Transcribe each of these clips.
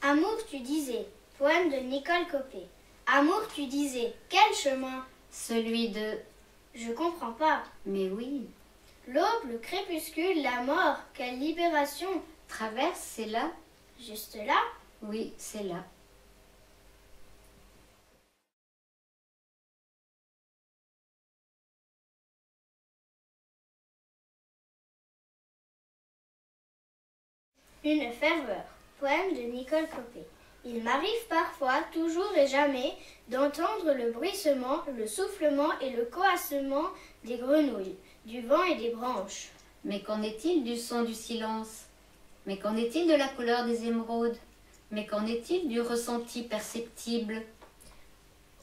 Amour, tu disais, poème de Nicole Copé. Amour, tu disais, quel chemin? Celui de... Je comprends pas. Mais oui. L'aube, le crépuscule, la mort, quelle libération! Traverse, c'est là? Juste là? Oui, c'est là. Une ferveur. Poème de Nicole Copé. Il m'arrive parfois, toujours et jamais, d'entendre le bruissement, le soufflement et le coassement des grenouilles, du vent et des branches. Mais qu'en est-il du son du silence? Mais qu'en est-il de la couleur des émeraudes? Mais qu'en est-il du ressenti perceptible?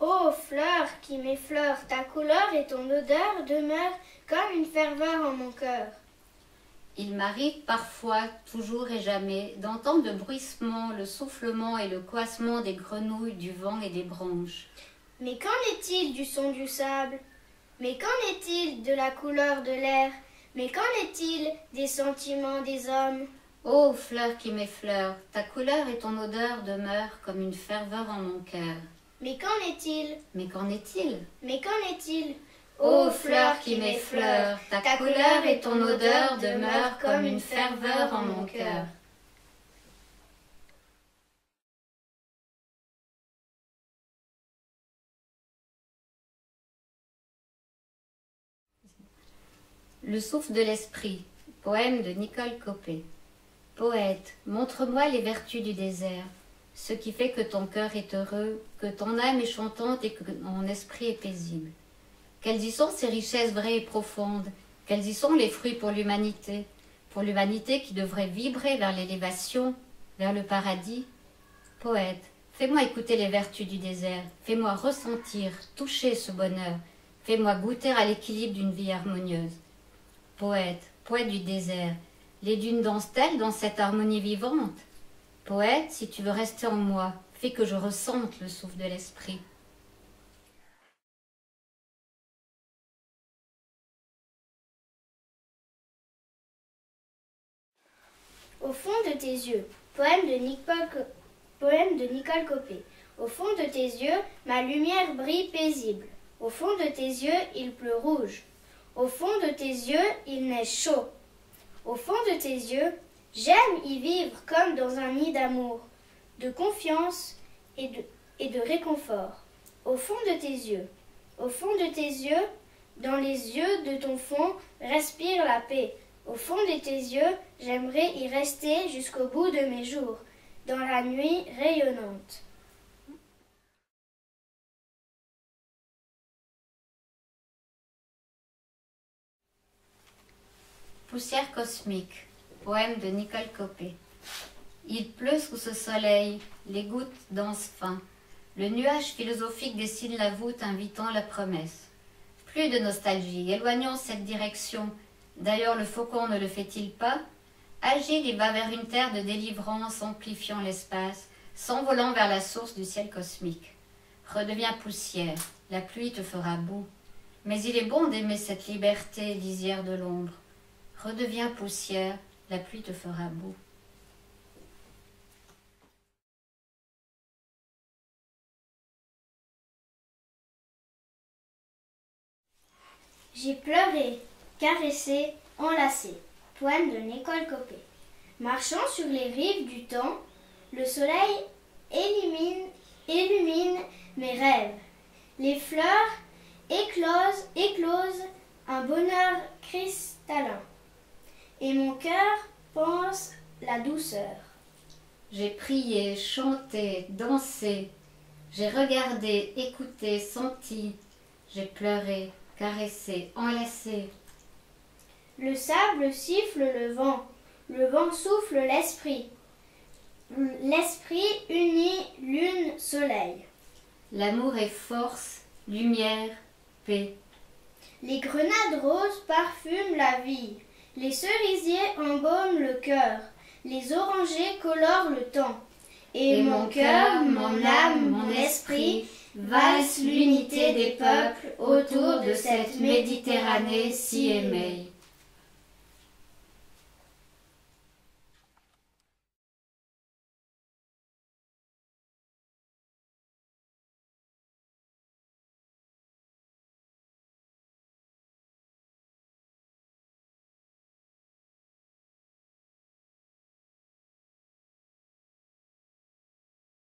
Ô fleur qui m'effleure, ta couleur et ton odeur demeurent comme une ferveur en mon cœur. Il m'arrive parfois, toujours et jamais, d'entendre le bruissement, le soufflement et le coassement des grenouilles, du vent et des branches. Mais qu'en est-il du son du sable? Mais qu'en est-il de la couleur de l'air? Mais qu'en est-il des sentiments des hommes? Ô fleur qui m'effleure, ta couleur et ton odeur demeurent comme une ferveur en mon cœur. Mais qu'en est-il? Mais qu'en est-il? Mais qu'en est-il? Ô fleur qui m'effleure, ta couleur et ton odeur demeurent comme une ferveur en mon cœur. Le souffle de l'esprit, poème de Nicole Copé. Poète, montre-moi les vertus du désert, ce qui fait que ton cœur est heureux, que ton âme est chantante et que ton esprit est paisible. Quelles y sont ces richesses vraies et profondes? Quels y sont les fruits pour l'humanité qui devrait vibrer vers l'élévation, vers le paradis? Poète, fais-moi écouter les vertus du désert, fais-moi ressentir, toucher ce bonheur, fais-moi goûter à l'équilibre d'une vie harmonieuse. Poète, poète du désert, les dunes dansent-elles dans cette harmonie vivante? Poète, si tu veux rester en moi, fais que je ressente le souffle de l'esprit. Au fond de tes yeux, poème de Nicole Copé. Au fond de tes yeux, ma lumière brille paisible. Au fond de tes yeux, il pleut rouge. Au fond de tes yeux, il neige chaud. Au fond de tes yeux, j'aime y vivre comme dans un nid d'amour, de confiance et de réconfort. Au fond de tes yeux, dans les yeux de ton fond, respire la paix. Au fond de tes yeux, j'aimerais y rester jusqu'au bout de mes jours, dans la nuit rayonnante. Poussière cosmique, poème de Nicole Copé. Il pleut sous ce soleil, les gouttes dansent fin. Le nuage philosophique dessine la voûte invitant la promesse. Plus de nostalgie, éloignons cette direction. D'ailleurs, le faucon ne le fait-il pas? Agile, il va vers une terre de délivrance, amplifiant l'espace, s'envolant vers la source du ciel cosmique. Redeviens poussière, la pluie te fera boue. Mais il est bon d'aimer cette liberté, lisière de l'ombre. Redeviens poussière, la pluie te fera boue. J'ai pleuré, caressé, enlacé. Poème de Nicole Copé. Marchant sur les rives du temps, le soleil illumine mes rêves. Les fleurs éclosent un bonheur cristallin. Et mon cœur pense la douceur. J'ai prié, chanté, dansé. J'ai regardé, écouté, senti. J'ai pleuré, caressé, enlacé. Le sable siffle le vent souffle l'esprit. L'esprit unit lune, soleil. L'amour est force, lumière, paix. Les grenades roses parfument la vie. Les cerisiers embaument le cœur. Les orangers colorent le temps. Et mon cœur, mon âme, mon esprit valse l'unité des peuples autour de cette Méditerranée si aimée.